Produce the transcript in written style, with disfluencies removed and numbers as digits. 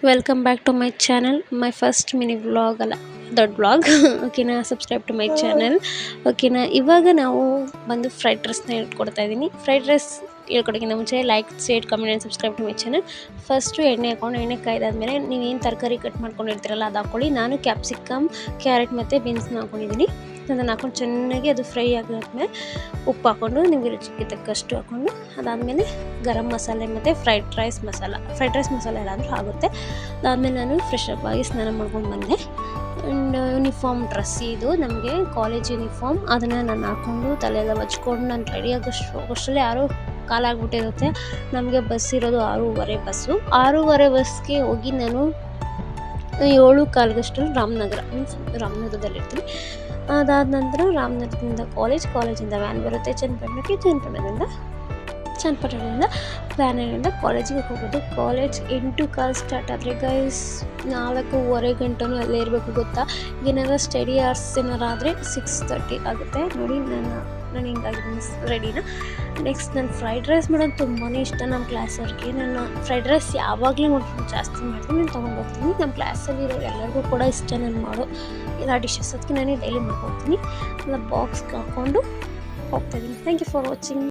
Welcome back to my channel. My first mini vlog ಅಲ್ಲ, ದೊಡ್ಡ vlog. ಓಕೆನಾ, subscribe to my channel. ಓಕೆನಾ, ಇವಾಗ ನಾವು ಬಂದು ಫ್ರೈಡ್ ರೈಸ್ನ ಹೇಳ್ಕೊಡ್ತಾ ಇದ್ದೀನಿ. ಫ್ರೈಡ್ ರೈಸ್ ಹೇಳ್ಕೊಡೋಕ್ಕಿಂತ ಮುಂಚೆ like, share, comment and subscribe to my channel. First ಎಣ್ಣೆ ಹಾಕೊಂಡು ಎಣ್ಣೆ ಕಾಯ್ದಾದ್ಮೇಲೆ ನೀವೇನು ತರಕಾರಿ ಕಟ್ ಮಾಡ್ಕೊಂಡಿರ್ತೀರಲ್ಲ ಅದು ಹಾಕ್ಕೊಳ್ಳಿ. ನಾನು ಕ್ಯಾಪ್ಸಿಕಮ್, ಕ್ಯಾರೆಟ್ ಮತ್ತು ಬೀನ್ಸ್ನ ಹಾಕ್ಕೊಂಡಿದ್ದೀನಿ. ಅದನ್ನು ಹಾಕೊಂಡು ಚೆನ್ನಾಗಿ ಅದು ಫ್ರೈ ಆಗಿದ್ಮೇಲೆ ಉಪ್ಪು ಹಾಕ್ಕೊಂಡು ನಿಮಗೆ ರುಚಿಗೆ ತಕ್ಕಷ್ಟು ಹಾಕ್ಕೊಂಡು, ಅದಾದಮೇಲೆ ಗರಂ ಮಸಾಲೆ ಮತ್ತು ಫ್ರೈಡ್ ರೈಸ್ ಮಸಾಲ ಎಲ್ಲಾದರೂ ಆಗುತ್ತೆ. ಅದಾದಮೇಲೆ ನಾನು ಫ್ರೆಶ್ ಅಪ್ ಆಗಿ ಸ್ನಾನ ಮಾಡ್ಕೊಂಡು ಬಂದೆ. ಆ್ಯಂಡ್ ಯೂನಿಫಾರ್ಮ್ ಡ್ರೆಸ್ ಇದು ನಮಗೆ ಕಾಲೇಜ್ ಯೂನಿಫಾರ್ಮ್. ಅದನ್ನು ನಾನು ಹಾಕ್ಕೊಂಡು ತಲೆಯೆಲ್ಲ ಹಚ್ಕೊಂಡು ನಾನು ರೆಡಿ ಆಗೋಷ್ಟರಲ್ಲಿ ಯಾರೋ ಕಾಲಾಗ್ಬಿಟ್ಟಿರುತ್ತೆ. ನಮಗೆ ಬಸ್ ಇರೋದು 6:30 ಬಸ್ಸು. 6:30 ಬಸ್ಗೆ ಹೋಗಿ ನಾನು 7:15 ರಾಮನಗರದಲ್ಲಿರ್ತೀನಿ. ಅದಾದ ನಂತರ ರಾಮನಗರದಿಂದ ಕಾಲೇಜಿಂದ ವ್ಯಾನ್ ಬರುತ್ತೆ. ಚನ್ನಪಟ್ಟಣದಿಂದ ವ್ಯಾನಿನಿಂದ ಕಾಲೇಜಿಗೆ ಹೋಗೋದು. ಕಾಲೇಜ್ 8:15 ಸ್ಟಾರ್ಟ್ ಆದರೆ ಗೈಸ್ 4:15 ಗಂಟೆನೂ ಅಲ್ಲೇ ಇರಬೇಕು. ಗೊತ್ತಾ, ಏನಾದ್ರು ಸ್ಟಡಿ ಅವರ್ಸ್ ಏನಾರು ಆದರೆ 6:30 ಆಗುತ್ತೆ. ನೋಡಿ ನಾನು ಹಿಂಗಾಗಿದ್ದೀನಿ ರೆಡಿನ. ನೆಕ್ಸ್ಟ್ ನಾನು ಫ್ರೈಡ್ ರೈಸ್ ಮಾಡೋದು ತುಂಬಾ ಇಷ್ಟ ನಮ್ಮ ಕ್ಲಾಸವ್ರಿಗೆ. ನಾನು ಫ್ರೈಡ್ ರೈಸ್ ಯಾವಾಗಲೂ ಜಾಸ್ತಿ ಮಾಡ್ತೀನಿ, ನಾನು ತೊಗೊಂಡೋಗ್ತೀನಿ. ನಮ್ಮ ಕ್ಲಾಸಲ್ಲಿರೋ ಎಲ್ಲರಿಗೂ ಕೂಡ ಇಷ್ಟ ನಾನು ಮಾಡೋ ಎಲ್ಲ ಡಿಶಸ್. ಅದಕ್ಕೆ ನಾನು ಡೈಲಿ ಮಾಡ್ಕೊಡ್ತೀನಿ. ಎಲ್ಲ ಬಾಕ್ಸ್ಗೆ ಹಾಕ್ಕೊಂಡು ಹೋಗ್ತಾಯಿದ್ದೀನಿ. Thank you for watching.